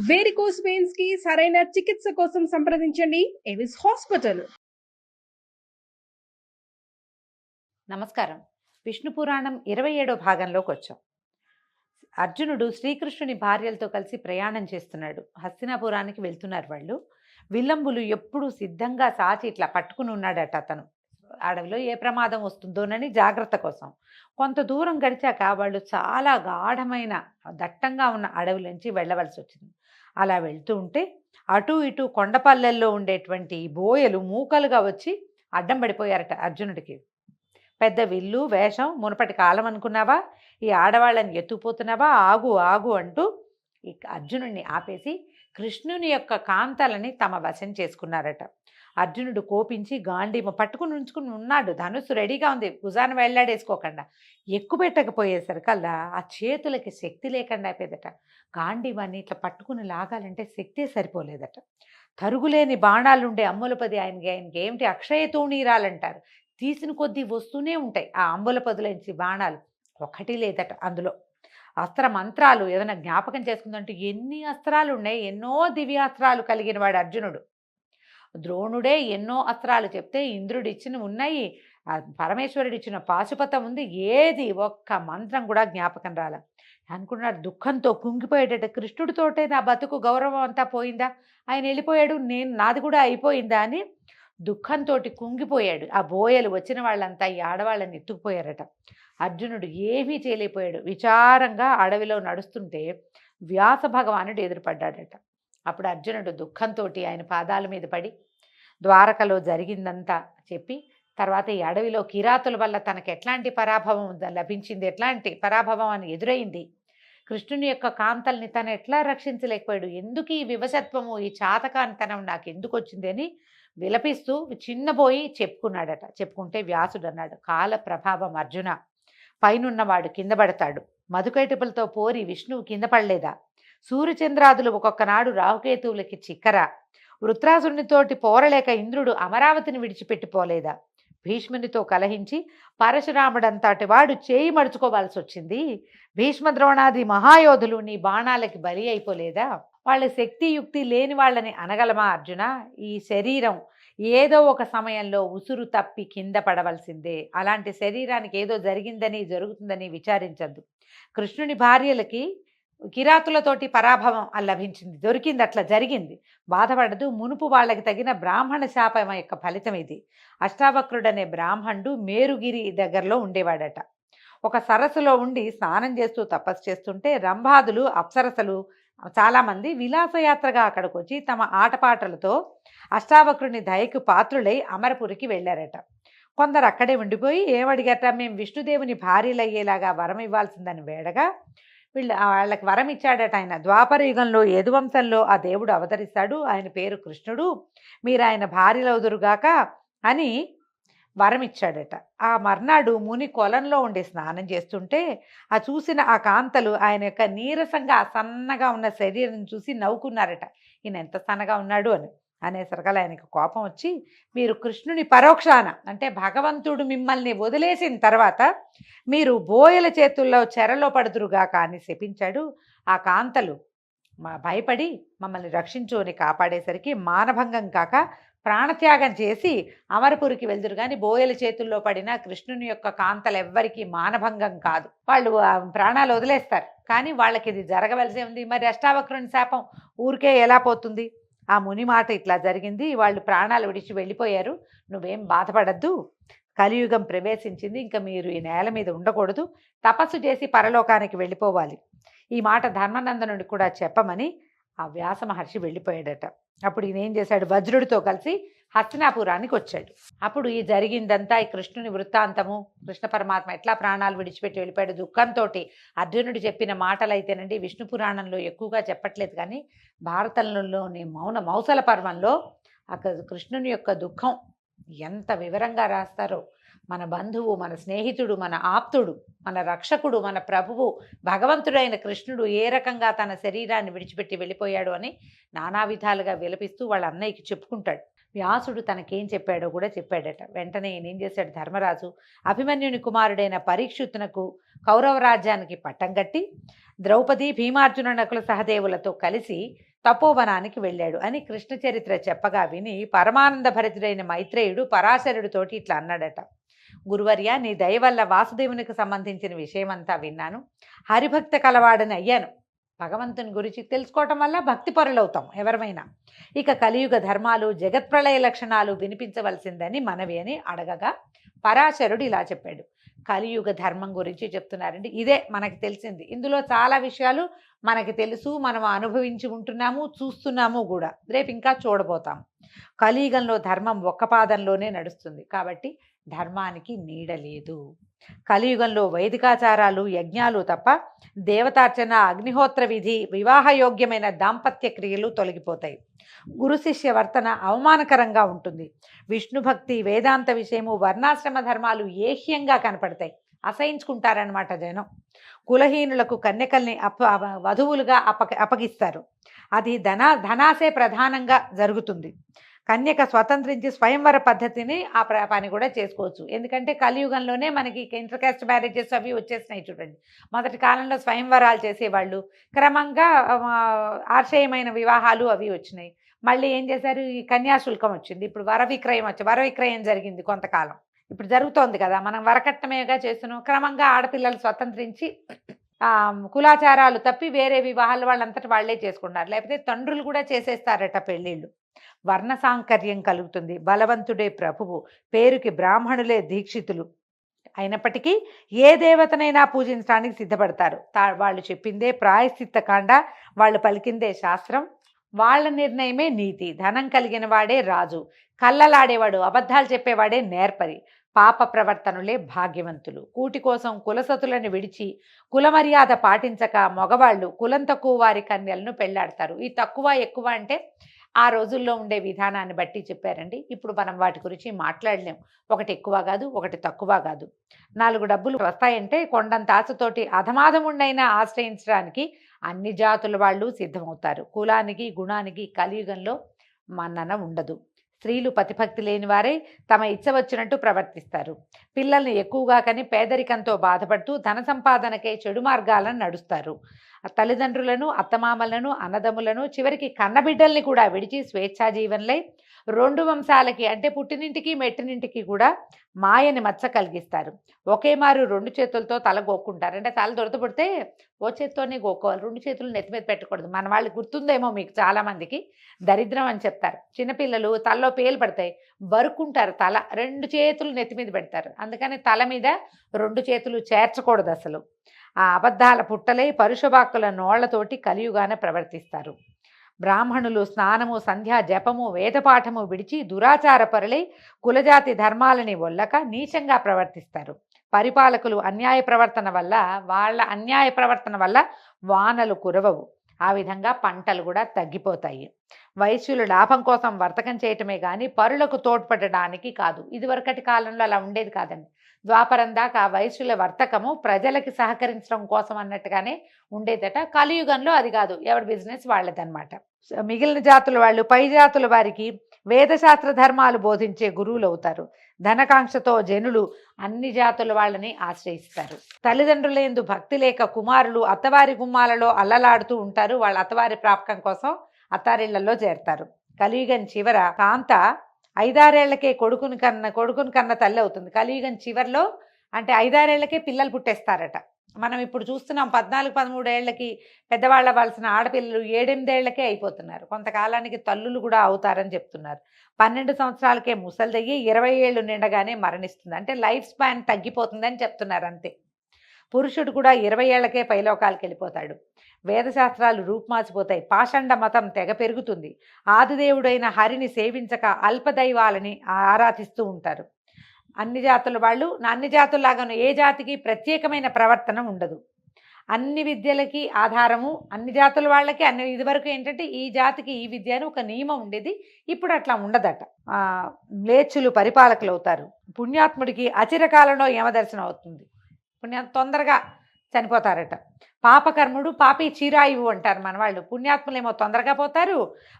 Varicose veins కి సరైన చికిత్స కోసం సంప్రదించండి ఎవిస్ హాస్పిటల్. నమస్కారం. విష్ణు పురాణం 27వ భాగంలోకి వచ్చాం. అర్జునుడు శ్రీకృష్ణుని భార్యలతో కలిసి ప్రయాణం చేస్తున్నాడు. హస్తినాపురానికి వెళ్తున్నారు వాళ్ళు. విల్లంబులు ఎప్పుడూ సిద్ధంగా సాచి ఇట్లా పట్టుకుని ఉన్నాడట అతను. అడవిలో ఏ ప్రమాదం వస్తుందోనని జాగ్రత్త కోసం. కొంత దూరం గడిచాక వాళ్ళు చాలా గాఢమైన దట్టంగా ఉన్న అడవిలోంచి వెళ్ళవలసి వచ్చింది. అలా వెళ్తూ ఉంటే అటు ఇటు కొండపల్లెల్లో ఉండేటువంటి బోయలు మూకలుగా వచ్చి అడ్డం పడిపోయారట అర్జునుడికి. పెద్ద విల్లు వేషం మునపటి కాలం అనుకున్నావా, ఈ ఆడవాళ్ళని ఎత్తుకుపోతున్నావా, ఆగు ఆగు అంటూ ఈ అర్జునుడిని ఆపేసి కృష్ణుని యొక్క కాంతలని తమ వశం చేసుకున్నారట. అర్జునుడు కోపించి గాంధీమ పట్టుకుని ఉంచుకుని ఉన్నాడు. ధనుస్సు రెడీగా ఉంది, భుజాన వెళ్ళాడేసుకోకుండా. ఎక్కుపెట్టకపోయేసరికల్లా ఆ చేతులకి శక్తి లేకుండా అయిపోయేదట. గాంధీవాన్ని ఇట్లా పట్టుకుని లాగాలంటే శక్తే సరిపోలేదట. తరుగులేని బాణాలుండే అమ్ములపది ఆయనకి ఏమిటి అక్షయ తూణీరాలంటారు. తీసిన కొద్దీ వస్తూనే ఉంటాయి ఆ అంబులపదులంచి బాణాలు. ఒకటి లేదట అందులో. అస్త్ర మంత్రాలు ఏదైనా జ్ఞాపకం చేసుకుందంటూ ఎన్ని అస్త్రాలు ఉన్నాయి. ఎన్నో దివ్యాస్త్రాలు కలిగిన వాడు అర్జునుడు. ద్రోణుడే ఎన్నో అస్త్రాలు చెప్తే ఇంద్రుడు ఇచ్చిన ఉన్నాయి, పరమేశ్వరుడు ఇచ్చిన పాశుపతం ఉంది. ఏది ఒక్క మంత్రం కూడా జ్ఞాపకం రాల. అనుకున్నాడు, దుఃఖంతో కుంగిపోయేటట్టు. కృష్ణుడితోటే నా బతుకు గౌరవం అంతా పోయిందా, ఆయన వెళ్ళిపోయాడు, నాది కూడా అయిపోయిందా అని దుఃఖంతో కుంగిపోయాడు. ఆ బోయలు వచ్చిన వాళ్ళంతా ఈ ఆడవాళ్ళని ఎత్తుకుపోయారట. అర్జునుడు ఏమీ చేయలేకపోయాడు. విచారంగా అడవిలో నడుస్తుంటే వ్యాస భగవానుడు ఎదురుపడ్డాడట. అప్పుడు అర్జునుడు దుఃఖంతో ఆయన పాదాల మీద పడి ద్వారకలో జరిగిందంతా చెప్పి, తర్వాత ఈ అడవిలో కిరాతుల వల్ల తనకు ఎట్లాంటి పరాభవం లభించింది, ఎట్లాంటి పరాభవం అని ఎదురైంది, కృష్ణుని యొక్క కాంతల్ని తను ఎట్లా రక్షించలేకపోయాడు, ఎందుకు ఈ వివశత్వము, ఈ చాతకాంతనం నాకు ఎందుకు వచ్చింది అని విలపిస్తూ చిన్నబోయి చెప్పుకున్నాడట. చెప్పుకుంటే వ్యాసుడు అన్నాడు, కాల ప్రభావం అర్జున, పైనున్నవాడు కింద పడతాడు. మధుకైటపులతో పోరి విష్ణువు కింద పడలేదా? సూర్యచంద్రాదులు ఒక్కొక్కనాడు రాహుకేతువులకి చిక్కరా? వృత్రాసునితోటి పోరలేక ఇంద్రుడు అమరావతిని విడిచిపెట్టిపోలేదా? భీష్మునితో కలహించి పరశురాముడంతటి వాడు చేయి మడుచుకోవాల్సి వచ్చింది. భీష్మ ద్రోణాది మహాయోధులు నీ బాణాలకి బలి అయిపోలేదా? వాళ్ళ శక్తియుక్తి లేని వాళ్ళని అనగలమా అర్జున? ఈ శరీరం ఏదో ఒక సమయంలో ఉసురు తప్పి కింద పడవలసిందే. అలాంటి శరీరానికి ఏదో జరిగిందని జరుగుతుందని విచారించద్దు. కృష్ణుని భార్యలకి కిరాతులతోటి పరాభవం లభించింది, దొరికింది, అట్లా జరిగింది, బాధపడదు. మునుపు వాళ్ళకి తగిన బ్రాహ్మణ శాపం యొక్క ఫలితం ఇది. అష్టావక్రుడనే బ్రాహ్మణుడు మేరుగిరి దగ్గరలో ఉండేవాడట. ఒక సరస్సులో ఉండి స్నానం చేస్తూ తపస్సు చేస్తుంటే రంభాదులు అప్సరసలు చాలామంది విలాసయాత్రగా అక్కడికి వచ్చి తమ ఆటపాటలతో అష్టావక్రుని దయకు పాత్రులై అమరపురికి వెళ్ళారట. కొందరు అక్కడే ఉండిపోయి ఏమడిగట, మేము విష్ణుదేవుని భార్యలయ్యేలాగా వరం ఇవ్వాల్సిందని వేడగా వాళ్ళకి వరం ఇచ్చాడట ఆయన. ద్వాపర యుగంలో యదువంశంలో ఆ దేవుడు అవతరిస్తాడు, ఆయన పేరు కృష్ణుడు, మీరు ఆయన భార్యలవుదురుగాక అని వరం ఇచ్చాడట. ఆ మర్నాడు ముని కొలంలో ఉండి స్నానం చేస్తుంటే ఆ చూసిన ఆ కాంతలు ఆయన యొక్క నీరసంగా సన్నగా ఉన్న శరీరం చూసి నవ్వుకున్నారట. ఈయన ఎంత సన్నగా ఉన్నాడు అని. అనేసరికల్లా ఆయనకు కోపం వచ్చి, మీరు కృష్ణుని పరోక్షాన అంటే భగవంతుడు మిమ్మల్ని వదిలేసిన తర్వాత మీరు బోయల చేతుల్లో చెరలో పడుదురుగాక అని శపించాడు. ఆ కాంతలు భయపడి మమ్మల్ని రక్షించు అని కాపాడేసరికి మానభంగం కాక ప్రాణత్యాగం చేసి అమరపురికి వెళ్తురు. కానీ బోయల చేతుల్లో పడిన కృష్ణుని యొక్క కాంతలు ఎవ్వరికీ మానభంగం కాదు, వాళ్ళు ప్రాణాలు వదిలేస్తారు. కానీ వాళ్ళకి ఇది జరగవలసి ఉంది. మరి అష్టావక్రుని శాపం ఊరికే ఎలా పోతుంది? ఆ ముని మాట ఇట్లా జరిగింది, వాళ్ళు ప్రాణాలు విడిచి వెళ్ళిపోయారు, నువ్వేం బాధపడద్దు, కలియుగం ప్రవేశించింది, ఇంకా మీరు ఈ నేల మీద ఉండకూడదు, తపస్సు చేసి పరలోకానికి వెళ్ళిపోవాలి. ఈ మాట ధర్మనందనుడికి కూడా చెప్పమని ఆ వ్యాస మహర్షి వెళ్ళిపోయాడట. అప్పుడు ఈయన ఏం చేశాడు, వజ్రుడితో కలిసి హస్తినాపురానికి వచ్చాడు. అప్పుడు ఈ జరిగిందంతా ఈ కృష్ణుని వృత్తాంతము, కృష్ణ పరమాత్మ ఎట్లా ప్రాణాలు విడిచిపెట్టి వెళ్ళిపోయాడు దుఃఖంతో అర్జునుడు చెప్పిన మాటలైతేనండి విష్ణు పురాణంలో ఎక్కువగా చెప్పట్లేదు, కానీ భారతంలోని మౌసల పర్వంలో కృష్ణుని యొక్క దుఃఖం ఎంత వివరంగా రాస్తారో. మన బంధువు, మన స్నేహితుడు, మన ఆప్తుడు, మన రక్షకుడు, మన ప్రభువు భగవంతుడైన కృష్ణుడు ఏ రకంగా తన శరీరాన్ని విడిచిపెట్టి వెళ్ళిపోయాడు అని నానా విధాలుగా విలపిస్తూ వాళ్ళ అన్నయ్యకి చెప్పుకుంటాడు. వ్యాసుడు తనకేం చెప్పాడో కూడా చెప్పాడట. వెంటనే ఏం చేశాడు, ధర్మరాజు అభిమన్యుని కుమారుడైన పరీక్షితునకు కౌరవ రాజ్యానికి పట్టం కట్టి ద్రౌపది, భీమార్జున, నకుల సహదేవులతో కలిసి తపోవనానికి వెళ్ళాడు అని కృష్ణ చరిత్ర చెప్పగా విని పరమానంద భరితుడైన మైత్రేయుడు పరాశరుడితోటి ఇట్లా అన్నాడట. గురువర్య, నీ దయ వల్ల వాసుదేవునికి సంబంధించిన విషయమంతా విన్నాను. హరిభక్త కలవాడని అయ్యాను. భగవంతుని గురించి తెలుసుకోవటం వల్ల భక్తి పరులవుతాం ఎవరమైనా. ఇక కలియుగ ధర్మాలు, జగత్ప్రళయ లక్షణాలు వినిపించవలసిందని మనవి అని అడగగా పరాశరుడు ఇలా చెప్పాడు. కలియుగ ధర్మం గురించి చెప్తున్నారండి. ఇదే మనకి తెలిసింది. ఇందులో చాలా విషయాలు మనకి తెలుసు, మనం అనుభవించి ఉంటున్నాము, చూస్తున్నాము కూడా. రేపు ఇంకా చూడబోతాం. కలియుగంలో ధర్మం ఒక్క పాదంలోనే నడుస్తుంది కాబట్టి ధర్మానికి నీడ లేదు. కలియుగంలో వైదికాచారాలు, యజ్ఞాలు తప్ప దేవతార్చన, అగ్నిహోత్ర విధి, వివాహయోగ్యమైన దాంపత్య క్రియలు తొలగిపోతాయి. గురు శిష్య వర్తన అవమానకరంగా ఉంటుంది. విష్ణు భక్తి, వేదాంత విషయము, వర్ణాశ్రమ ధర్మాలు ఏహ్యంగా కనపడతాయి. అసహించుకుంటారనమాట జనం. కులహీనులకు కన్యకల్ని వధువులుగా అప్పగిస్తారు. అది ధనాసే ప్రధానంగా జరుగుతుంది. కన్యక స్వతంత్రించి స్వయంవర పద్ధతిని ఆ పని కూడా చేసుకోవచ్చు. ఎందుకంటే కలియుగంలోనే మనకి ఇంటర్ కాస్ట్ మ్యారేజెస్ అవి వచ్చేసినాయి చూడండి. మొదటి కాలంలో స్వయంవరాలు చేసేవాళ్ళు, క్రమంగా ఆశ్రయమైన వివాహాలు అవి వచ్చినాయి. మళ్ళీ ఏం చేశారు, ఈ కన్యాశుల్కం వచ్చింది. ఇప్పుడు వరవిక్రయం జరిగింది కొంతకాలం. ఇప్పుడు జరుగుతోంది కదా. మనం వరకట్నమేగా చేస్తున్నాం. క్రమంగా ఆడపిల్లలు స్వతంత్రించి కులాచారాలు తప్పి వేరే వివాహాలు వాళ్ళంతటి వాళ్లే చేసుకున్నారు. లేకపోతే తండ్రులు కూడా చేసేస్తారట పెళ్ళిళ్ళు. వర్ణ సాంకర్యం కలుగుతుంది. బలవంతుడే ప్రభువు, పేరుకి బ్రాహ్మణులే దీక్షితులు అయినప్పటికీ ఏ దేవతనైనా పూజించడానికి సిద్ధపడతారు. వాళ్ళు చెప్పిందే ప్రాయశ్చిత్త కాండ, వాళ్ళు పలికిందే శాస్త్రం, వాళ్ళ నిర్ణయమే నీతి. ధనం కలిగిన వాడే రాజు, కళ్ళలాడేవాడు, అబద్ధాలు చెప్పేవాడే నేర్పరి, పాప ప్రవర్తనులే భాగ్యవంతులు. కూటి కోసం కులసతులను విడిచి కులమర్యాద పాటించక మగవాళ్ళు కులం తక్కువ వారి కన్యలను పెళ్లాడతారు. ఈ తక్కువ ఎక్కువ అంటే ఆ రోజుల్లో ఉండే విధానాన్ని బట్టి చెప్పారండి. ఇప్పుడు మనం వాటి గురించి మాట్లాడలేం. ఒకటి ఎక్కువ కాదు, ఒకటి తక్కువ కాదు. 4 డబ్బులు వస్తాయంటే కొండంత ఆశతోటి అధమాధముండైనా ఆశ్రయించడానికి అన్ని జాతుల వాళ్ళు సిద్ధమవుతారు. కులానికి, గుణానికి కలియుగంలో మన్నన ఉండదు. స్త్రీలు పతిభక్తి లేని వారే తమ ఇచ్చ వచ్చినట్టు ప్రవర్తిస్తారు. పిల్లల్ని ఎక్కువగా కని పేదరికంతో బాధపడుతూ ధన సంపాదనకే చెడు మార్గాలను నడుస్తారు. తల్లిదండ్రులను, అత్తమామలను, అన్నదమ్ములను, చివరికి కన్నబిడ్డల్ని కూడా విడిచి స్వేచ్ఛాజీవనలై 2 వంశాలకి అంటే పుట్టినింటికి మెట్టినింటికి కూడా మాయని మచ్చ కలిగిస్తారు. ఒకే మారు 2 చేతులతో తల గోక్కుంటారు. అంటే తల దొరతపడితే ఓ చేత్తోనే గోక్కోవాలి, 2 చేతులు నెత్తి మీద పెట్టకూడదు. మన వాళ్ళు గుర్తుందేమో మీకు చాలామందికి, దరిద్రం అని చెప్తారు. చిన్నపిల్లలు తలలో పేలు పడతాయి, బరుక్కుంటారు తల, 2 చేతులు నెత్తి మీద పెడతారు. అందుకని తల మీద 2 చేతులు చేర్చకూడదు అసలు. ఆ అబద్ధాల పుట్టలై పరుషవాక్కుల నోళ్లతోటి కలియుగాన ప్రవర్తిస్తారు. బ్రాహ్మణులు స్నానము, సంధ్యా జపము, వేదపాఠము విడిచి దురాచార పరులై కులజాతి ధర్మాలని ఒల్లక నీచంగా ప్రవర్తిస్తారు. పరిపాలకులు అన్యాయ ప్రవర్తన వల్ల వానలు కురవవు. ఆ విధంగా పంటలు కూడా తగ్గిపోతాయి. వైశ్యులు లాభం కోసం వర్తకం చేయటమే కానీ పరులకు తోడ్పడడానికి కాదు. ఇదివరకటి కాలంలో అలా ఉండేది కాదండి. ద్వాపరం దాకా వైశ్యుల వర్తకము ప్రజలకి సహకరించడం కోసం అన్నట్టుగానే ఉండేదట. కలియుగంలో అది కాదు, ఎవరి బిజినెస్ వాళ్ళదన్నమాట. మిగిలిన జాతుల వాళ్ళు పై జాతుల వారికి వేదశాస్త్ర ధర్మాలు బోధించే గురువులు అవుతారు. ధనకాంక్షతో జనులు అన్ని జాతుల వాళ్ళని ఆశ్రయిస్తారు. తల్లిదండ్రుల యందు భక్తి లేక కుమారులు అత్తవారి గుమ్మాలలో అల్లలాడుతూ ఉంటారు. వాళ్ళ అత్తవారి ప్రాపకం కోసం అత్తారిళ్లలో చేరతారు. కలియుగం చివర కాంత 5-6 ఏళ్లకే కొడుకుని కన్న తల్లి అవుతుంది. కలియుగం చివరిలో అంటే 5-6 ఏళ్లకే పిల్లలు పుట్టేస్తారట. మనం ఇప్పుడు చూస్తున్నాం 14-13 ఏళ్లకి పెద్దవాళ్ళ అవ్వాల్సిన ఆడపిల్లలు 7-8 ఏళ్లకే అయిపోతున్నారు. కొంతకాలానికి తల్లులు కూడా అవుతారని చెప్తున్నారు. 12 సంవత్సరాలకే ముసలిదయ్యి 20 ఏళ్ళు నిండగానే మరణిస్తుంది. అంటే లైఫ్ స్పాన్ తగ్గిపోతుందని చెప్తున్నారు అంతే. పురుషుడు కూడా 20 ఏళ్లకే పైలోకాలకు వెళ్ళిపోతాడు. వేదశాస్త్రాలు రూపుమాసిపోతాయి. పాషండ మతం తెగ పెరుగుతుంది. ఆదిదేవుడైన హరిని సేవించక అల్పదైవాలని ఆరాధిస్తూ ఉంటారు. అన్ని జాతుల వాళ్ళు అన్ని జాతుల్లాగాను ఏ జాతికి ప్రత్యేకమైన ప్రవర్తన ఉండదు. అన్ని విద్యలకి ఆధారము అన్ని జాతుల వాళ్ళకి అన్ని. ఇదివరకు ఏంటంటే ఈ జాతికి ఈ విద్య అని ఒక నియమం ఉండేది. ఇప్పుడు అట్లా ఉండదట. మ్లేచ్చులు పరిపాలకులు అవుతారు. పుణ్యాత్ముడికి అచిరకాలంలో యమదర్శనం అవుతుంది. తొందరగా చనిపోతారట. పాపకర్ముడు పాపి చిరాయువు అంటారు మన వాళ్ళు. పుణ్యాత్ములేమో తొందరగా పోతారు,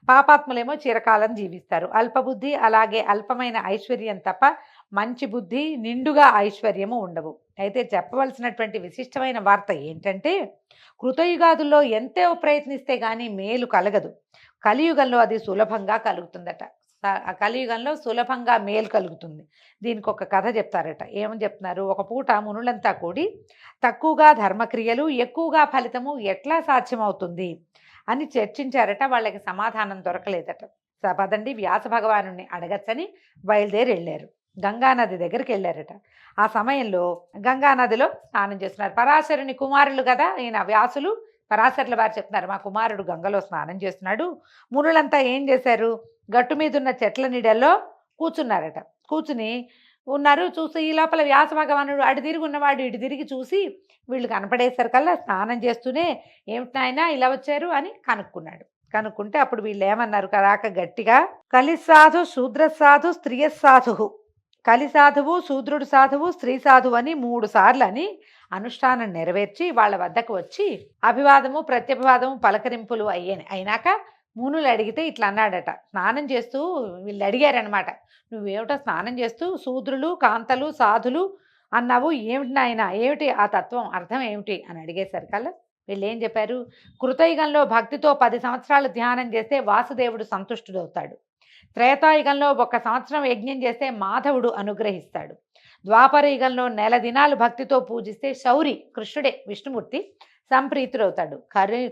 పాపాత్ములేమో చిరకాలం జీవిస్తారు. అల్పబుద్ధి అలాగే అల్పమైన ఐశ్వర్యం తప్ప మంచి బుద్ధి, నిండుగా ఐశ్వర్యము ఉండవు. అయితే చెప్పవలసినటువంటి విశిష్టమైన వార్త ఏంటంటే, కృతయుగాదుల్లో ఎంతో ప్రయత్నిస్తే గానీ మేలు కలగదు. కలియుగంలో అది సులభంగా కలుగుతుందట. ఆ కలియుగంలో సులభంగా మేలు కలుగుతుంది. దీనికి ఒక కథ చెప్తారట. ఏమని చెప్తున్నారు, ఒక పూట మునులంతా కూడి తక్కువగా ధర్మక్రియలు ఎక్కువగా ఫలితము ఎట్లా సాధ్యమవుతుంది అని చర్చించారట. వాళ్ళకి సమాధానం దొరకలేదట. పదండి వ్యాస భగవానుని అడగచ్చని బయలుదేరి వెళ్ళారు. గంగానది దగ్గరికి వెళ్ళారట. ఆ సమయంలో గంగానదిలో స్నానం చేస్తున్నారు. పరాశరుని కుమారులు కదా ఈయన వ్యాసులు. పరాశరుల వారు చెప్తున్నారు, మా కుమారుడు గంగలో స్నానం చేస్తున్నాడు. మునులంతా ఏం చేశారు, గట్టు మీద ఉన్న చెట్ల నీడల్లో కూర్చున్నారట. కూర్చుని ఉన్నారు. చూసి ఈ లోపల వ్యాస భగవానుడు అటు తిరిగి ఉన్నవాడు ఇటు తిరిగి చూసి వీళ్ళు కనపడేసరికల్లా స్నానం చేస్తూనే ఏమిటి నాయనా ఇలా వచ్చారు అని కనుక్కున్నాడు. కనుక్కుంటే అప్పుడు వీళ్ళు ఏమన్నారు కరాక గట్టిగా, కలిసాధు శూద్ర సాధు స్త్రీయ సాధు, కలి సాధువు శూద్రుడు సాధువు స్త్రీ సాధువు అని 3 సార్లు అని అనుష్ఠానం నెరవేర్చి వాళ్ళ వద్దకు వచ్చి అభివాదము ప్రత్యభివాదము పలకరింపులు అయినాక మునులు అడిగితే ఇట్లా అన్నాడట. స్నానం చేస్తూ వీళ్ళు అడిగారనమాట, నువ్వేమిటో స్నానం చేస్తూ శూద్రులు కాంతలు సాధులు అన్నావు, ఏమిటి నాయన, ఏమిటి ఆ తత్వం అర్థం ఏమిటి అని అడిగేసరికల్లా వీళ్ళు ఏం చెప్పారు, కృతయుగంలో భక్తితో 10 సంవత్సరాలు ధ్యానం చేస్తే వాసుదేవుడు సంతుష్టుడవుతాడు. త్రేతాయుగంలో 1 సంవత్సరం యజ్ఞం చేస్తే మాధవుడు అనుగ్రహిస్తాడు. ద్వాపర యుగంలో నెల దినాలు భక్తితో పూజిస్తే శౌరి కృష్ణుడే విష్ణుమూర్తి సంప్రీతుడవుతాడు.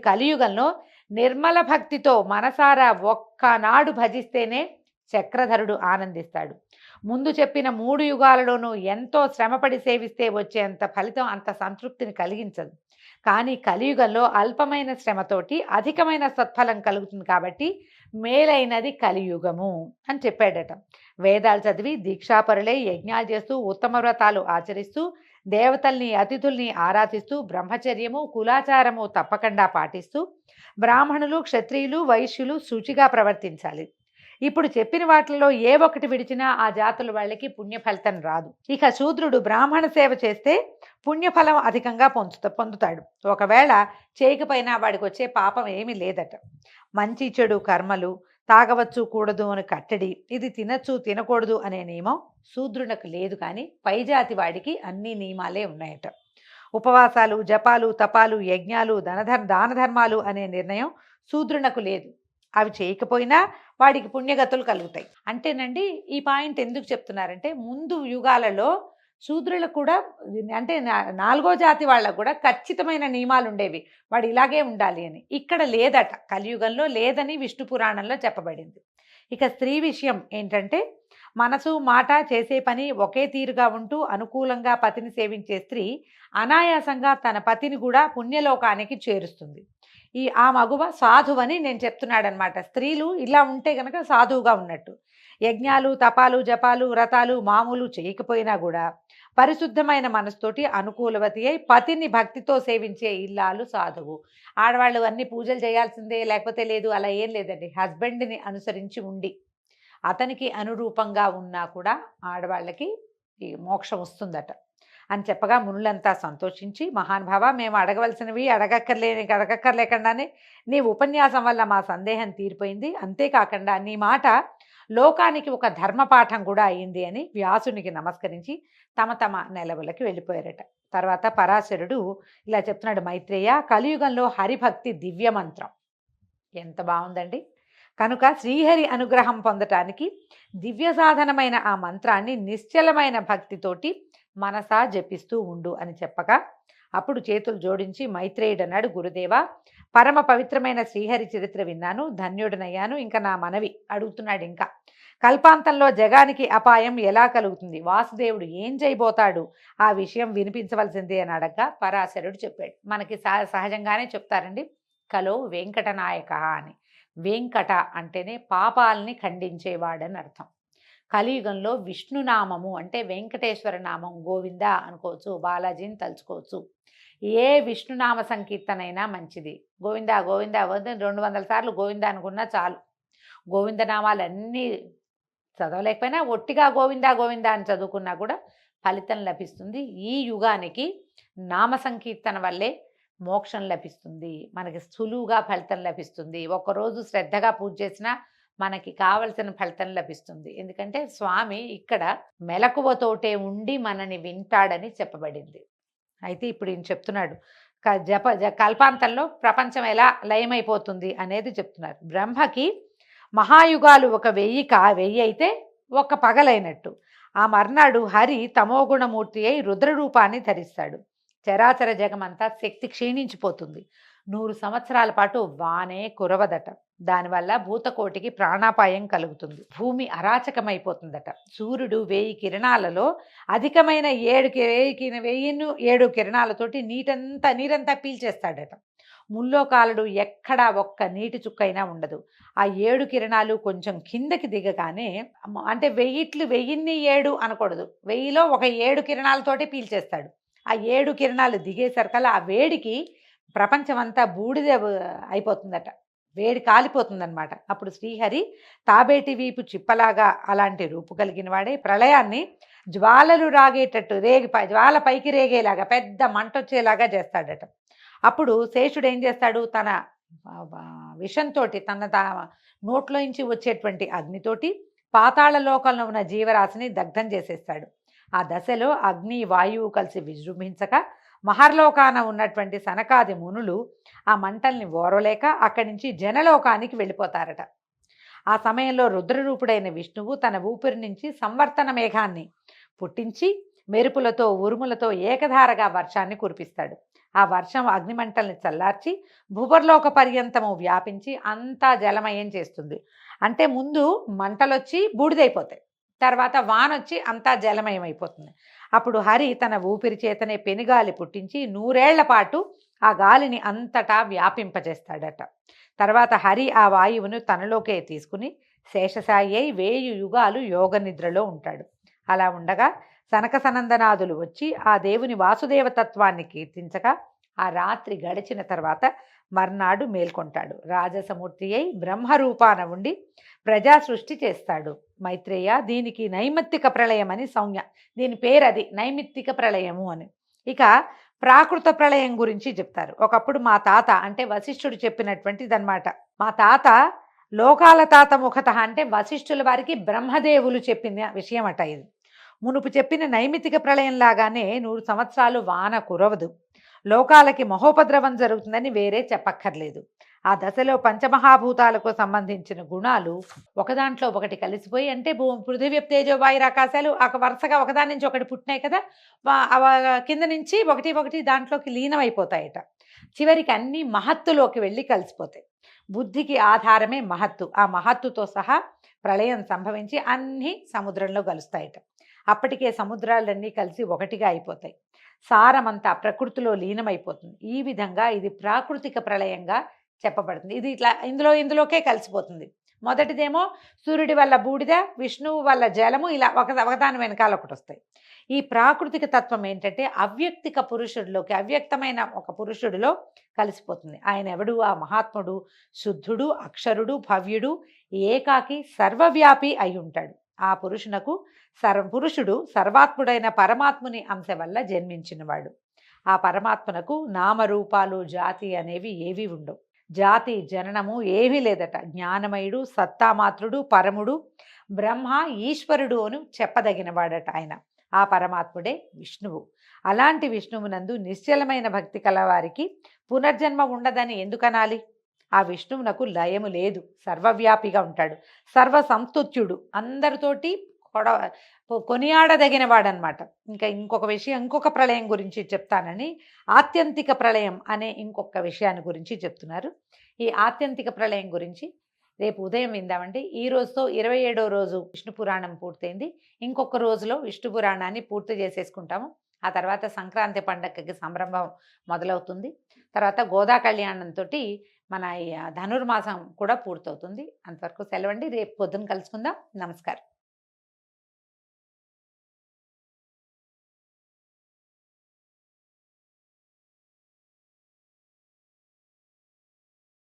కలియుగంలో నిర్మల భక్తితో మనసారా ఒక్కనాడు భజిస్తేనే చక్రధరుడు ఆనందిస్తాడు. ముందు చెప్పిన 3 యుగాలలోనూ ఎంతో శ్రమపడి సేవిస్తే వచ్చేంత ఫలితం అంత సంతృప్తిని కలిగించదు. కానీ కలియుగంలో అల్పమైన శ్రమతోటి అధికమైన సత్ఫలం కలుగుతుంది కాబట్టి మేలైనది కలియుగము అని చెప్పాడట. వేదాలు చదివి దీక్షాపరులై యజ్ఞాలు చేస్తూ ఉత్తమ వ్రతాలు ఆచరిస్తూ దేవతల్ని అతిథుల్ని ఆరాధిస్తూ బ్రహ్మచర్యము కులాచారము తప్పకుండా పాటిస్తూ బ్రాహ్మణులు క్షత్రియులు వైశ్యులు శుచిగా ప్రవర్తించాలి. ఇప్పుడు చెప్పిన వాటిలో ఏ ఒక్కటి విడిచినా ఆ జాతుల వాళ్ళకి పుణ్యఫలితం రాదు. ఇక శూద్రుడు బ్రాహ్మణ సేవ చేస్తే పుణ్యఫలం అధికంగా పొందుతాడు. ఒకవేళ చేయకపోయినా వాడికి వచ్చే పాపం ఏమీ లేదట. మంచి చెడు కర్మలు, తాగవచ్చు కూడదు అని కట్టడి, ఇది తినచ్చు తినకూడదు అనే నియమం శూద్రునకు లేదు. కానీ పైజాతి వాడికి అన్ని నియమాలే ఉన్నాయట. ఉపవాసాలు జపాలు తపాలు యజ్ఞాలు దాన ధర్మాలు అనే నిర్ణయం శూద్రునకు లేదు. అవి చేయకపోయినా వాడికి పుణ్యగతులు కలుగుతాయి. అంటేనండి ఈ పాయింట్ ఎందుకు చెప్తున్నారంటే, ముందు యుగాలలో శూద్రులకు కూడా అంటే 4వ జాతి వాళ్ళకు కూడా ఖచ్చితమైన నియమాలు ఉండేవి, వాడు ఇలాగే ఉండాలి అని. ఇక్కడ లేదట, కలియుగంలో లేదని విష్ణు పురాణంలో చెప్పబడింది. ఇక స్త్రీ విషయం ఏంటంటే, మనసు మాట చేసే పని ఒకే తీరుగా ఉంటూ అనుకూలంగా పతిని సేవించే స్త్రీ అనాయాసంగా తన పతిని కూడా పుణ్యలోకానికి చేరుస్తుంది. ఆ మగువ సాధువని నేను చెప్తున్నాడనమాట. స్త్రీలు ఇలా ఉంటే గనక సాధువుగా ఉన్నట్టు. యజ్ఞాలు తపాలు జపాలు వ్రతాలు మామూలు చేయకపోయినా కూడా పరిశుద్ధమైన మనసుతోటి అనుకూలవతి అయి పతిని భక్తితో సేవించే ఇల్లాలు సాధువు. ఆడవాళ్ళు అన్ని పూజలు చేయాల్సిందే లేకపోతే లేదు, అలా ఏం లేదండి. హస్బెండ్ని అనుసరించి ఉండి అతనికి అనురూపంగా ఉన్నా కూడా ఆడవాళ్ళకి ఈ మోక్షం వస్తుందట అని చెప్పగా మునులంతా సంతోషించి, మహానుభావ మేము అడగవలసినవి అడగక్కర్లేకుండానే నీ ఉపన్యాసం వల్ల మా సందేహం తీరిపోయింది. అంతేకాకుండా నీ మాట లోకానికి ఒక ధర్మపాఠం కూడా అయింది అని వ్యాసునికి నమస్కరించి తమ తమ నెలవులకి వెళ్ళిపోయారట. తర్వాత పరాశరుడు ఇలా చెప్తున్నాడు, మైత్రేయ, కలియుగంలో హరిభక్తి దివ్యమంత్రం. ఎంత బాగుందండి. కనుక శ్రీహరి అనుగ్రహం పొందటానికి దివ్య సాధనమైన ఆ మంత్రాన్ని నిశ్చలమైన భక్తితోటి మనసా జపిస్తూ ఉండు అని చెప్పగా అప్పుడు చేతులు జోడించి మైత్రేయుడు అన్నాడు, గురుదేవా, పరమ పవిత్రమైన శ్రీహరి చరిత్ర విన్నాను, ధన్యుడనయ్యాను. ఇంకా నా మనవి అడుగుతున్నాడు. ఇంకా కల్పాంతంలో జగానికి అపాయం ఎలా కలుగుతుంది, వాసుదేవుడు ఏం చేయబోతాడు, ఆ విషయం వినిపించవలసిందే అని అడగ్గా పరాశరుడు చెప్పాడు. మనకి సహజంగానే చెప్తారండి, కలో వెంకటనాయక అని. వెంకట అంటేనే పాపాలని ఖండించేవాడని అర్థం. కలియుగంలో విష్ణునామము అంటే వెంకటేశ్వర నామం, గోవింద అనుకోవచ్చు, బాలాజీని తలుచుకోవచ్చు. ఏ విష్ణునామ సంకీర్తనైనా మంచిది. గోవింద గోవింద 200 సార్లు గోవింద అనుకున్నా చాలు. గోవిందనామాలన్నీ చదవలేకపోయినా ఒట్టిగా గోవింద గోవింద అని చదువుకున్నా కూడా ఫలితం లభిస్తుంది. ఈ యుగానికి నామ సంకీర్తన వల్లే మోక్షం లభిస్తుంది, మనకి సులువుగా ఫలితం లభిస్తుంది. ఒకరోజు శ్రద్ధగా పూజ చేసినా మనకి కావలసిన ఫలితం లభిస్తుంది. ఎందుకంటే స్వామి ఇక్కడ మెలకువతోటే ఉండి మనని వింటాడని చెప్పబడింది. అయితే ఇప్పుడు ఈయన చెప్తున్నాడు కల్పాంతంలో ప్రపంచం ఎలా లయమైపోతుంది అనేది చెప్తున్నారు. బ్రహ్మకి మహాయుగాలు 1000 అయితే ఒక పగలైనట్టు. ఆ మర్నాడు హరి తమోగుణమూర్తి అయి రుద్రరూపాన్ని ధరిస్తాడు. చరాచర జగమంతా శక్తి క్షీణించిపోతుంది. 100 సంవత్సరాల పాటు వానే కురవదట. దానివల్ల భూతకోటికి ప్రాణాపాయం కలుగుతుంది. భూమి అరాచకమైపోతుందట. సూర్యుడు 1000 కిరణాలలో అధికమైన 7 కిరణాలతోటి నీరంతా పీల్చేస్తాడట. ముల్లోకాలుడు ఎక్కడా ఒక్క నీటి చుక్కైనా ఉండదు. ఆ 7 కిరణాలు కొంచెం కిందకి దిగగానే, అంటే 1000 అనకూడదు, 1000లో ఒక 7 కిరణాలతోటి పీల్చేస్తాడు. ఆ 7 కిరణాలు దిగేసరికల్లా ఆ వేడికి ప్రపంచం అంతా బూడిద అయిపోతుందట. వేడి కాలిపోతుందనమాట. అప్పుడు శ్రీహరి తాబేటి వీపు చిప్పలాగా అలాంటి రూపు కలిగిన వాడే ప్రళయాన్ని జ్వాలలు రాగేటట్టు జ్వాల పైకి రేగేలాగా పెద్ద మంట వచ్చేలాగా చేస్తాడట. అప్పుడు శేషుడు ఏం చేస్తాడు, తన విషంతో తన నోట్లోంచి వచ్చేటువంటి అగ్నితోటి పాతాళ లోకంలో ఉన్న జీవరాశిని దగ్ధం చేసేస్తాడు. ఆ దశలో అగ్ని వాయువు కలిసి విజృంభించక మహర్లోకాన ఉన్నటువంటి సనకాది మునులు ఆ మంటల్ని ఓరలేక అక్కడి నుంచి జనలోకానికి వెళ్ళిపోతారట. ఆ సమయంలో రుద్రరూపుడైన విష్ణువు తన ఊపిరి నుంచి సంవర్తన మేఘాన్ని పుట్టించి మెరుపులతో ఉరుములతో ఏకధారగా వర్షాన్ని కురిపిస్తాడు. ఆ వర్షం అగ్నిమంటల్ని చల్లార్చి భూవర్లోక పర్యంతము వ్యాపించి అంతా జలమయం చేస్తుంది. అంటే ముందు మంటలొచ్చి బూడిదైపోతాయి, తర్వాత వానొచ్చి అంతా జలమయం అయిపోతుంది. అప్పుడు హరి తన ఊపిరి చేతనే పెనుగాలి పుట్టించి 100 ఏళ్ల పాటు ఆ గాలిని అంతటా వ్యాపింపజేస్తాడట. తర్వాత హరి ఆ వాయువును తనలోకే తీసుకుని శేషసాయి అయి 1000 యుగాలు యోగ నిద్రలో ఉంటాడు. అలా ఉండగా సనక సనందనాదులు వచ్చి ఆ దేవుని వాసుదేవతత్వాన్ని కీర్తించగా ఆ రాత్రి గడిచిన తర్వాత మర్నాడు మేల్కొంటాడు. రాజసమూర్తి అయి బ్రహ్మరూపాన ఉండి ప్రజా సృష్టి చేస్తాడు. మైత్రేయ, దీనికి నైమిత్తిక ప్రళయం అని సంజ్ఞ. దీని పేరు అది, నైమిత్తిక ప్రళయము అని. ఇక ప్రాకృత ప్రళయం గురించి చెప్తారు. ఒకప్పుడు మా తాత, అంటే వశిష్ఠుడు చెప్పినటువంటిది అనమాట. మా తాత లోకాల తాత ముఖత, అంటే వశిష్ఠుల వారికి బ్రహ్మదేవులు చెప్పిన విషయం అట ఇది. మునుపు చెప్పిన నైమిత్తిక ప్రళయం లాగానే 100 సంవత్సరాలు వాన కురవదు, లోకాలకి మహోపద్రవం జరుగుతుందని వేరే చెప్పక్కర్లేదు. ఆ దశలో పంచమహాభూతాలకు సంబంధించిన గుణాలు ఒకదాంట్లో ఒకటి కలిసిపోయి, అంటే పృథివీ తేజో వాయువు ఆకాశాలు వరుసగా ఒకదాని నుంచి ఒకటి పుట్టినాయి కదా, కింద నుంచి ఒకటి దాంట్లోకి లీనమైపోతాయట. చివరికి అన్నీ మహత్తులోకి వెళ్ళి కలిసిపోతాయి. బుద్ధికి ఆధారమే మహత్తు. ఆ మహత్తుతో సహా ప్రళయం సంభవించి అన్నీ సముద్రంలో కలుస్తాయట. అప్పటికే సముద్రాలన్నీ కలిసి ఒకటిగా అయిపోతాయి. సారమంతా ప్రకృతిలో లీనమైపోతుంది. ఈ విధంగా ఇది ప్రాకృతిక ప్రళయంగా చెప్పబడుతుంది. ఇది ఇట్లా ఇందులోకే కలిసిపోతుంది. మొదటిదేమో సూర్యుడి వల్ల బూడిద, విష్ణువు వల్ల జలము, ఇలా ఒకదాని వెనకాల ఒకటి వస్తాయి. ఈ ప్రాకృతిక తత్వం ఏంటంటే అవ్యక్తిక పురుషుడిలోకి, అవ్యక్తమైన ఒక పురుషుడిలో కలిసిపోతుంది. ఆయన ఎవడు? ఆ మహాత్ముడు, శుద్ధుడు, అక్షరుడు, భవ్యుడు, ఏకాకి, సర్వవ్యాపి అయి ఉంటాడు. ఆ పురుషుడు సర్వాత్ముడైన పరమాత్ముని అంశ వల్ల జన్మించినవాడు. ఆ పరమాత్మనకు నామరూపాలు, జాతి అనేవి ఏవి ఉండవు. జాతి జననము ఏమీ లేదట. జ్ఞానమయుడు, సత్తామాత్రుడు, పరముడు, బ్రహ్మ, ఈశ్వరుడు అని చెప్పదగినవాడట ఆయన. ఆ పరమాత్ముడే విష్ణువు. అలాంటి విష్ణువునందు నిశ్చలమైన భక్తి కలవారికి పునర్జన్మ ఉండదని ఎందుకనాలి? ఆ విష్ణువునకు లయము లేదు, సర్వవ్యాపిగా ఉంటాడు, సర్వ సంస్తుత్యుడు, అందరితోటి కొనియాడదగిన వాడనమాట. ఇంకొక ప్రళయం గురించి చెప్తానని ఆత్యంతిక ప్రళయం అనే ఇంకొక విషయాన్ని గురించి చెప్తున్నారు. ఈ ఆత్యంతిక ప్రళయం గురించి రేపు ఉదయం విందామండి. ఈ రోజుతో 27వ రోజు విష్ణు పురాణం పూర్తయింది. ఇంకొక రోజులో విష్ణు పురాణాన్ని పూర్తి చేసేసుకుంటాము. ఆ తర్వాత సంక్రాంతి పండగకి సంరంభం మొదలవుతుంది. తర్వాత గోదా కళ్యాణంతో మన ధనుర్మాసం కూడా పూర్తవుతుంది. అంతవరకు సెలవండి. రేపు పొద్దున కలుసుకుందాం. నమస్కారం.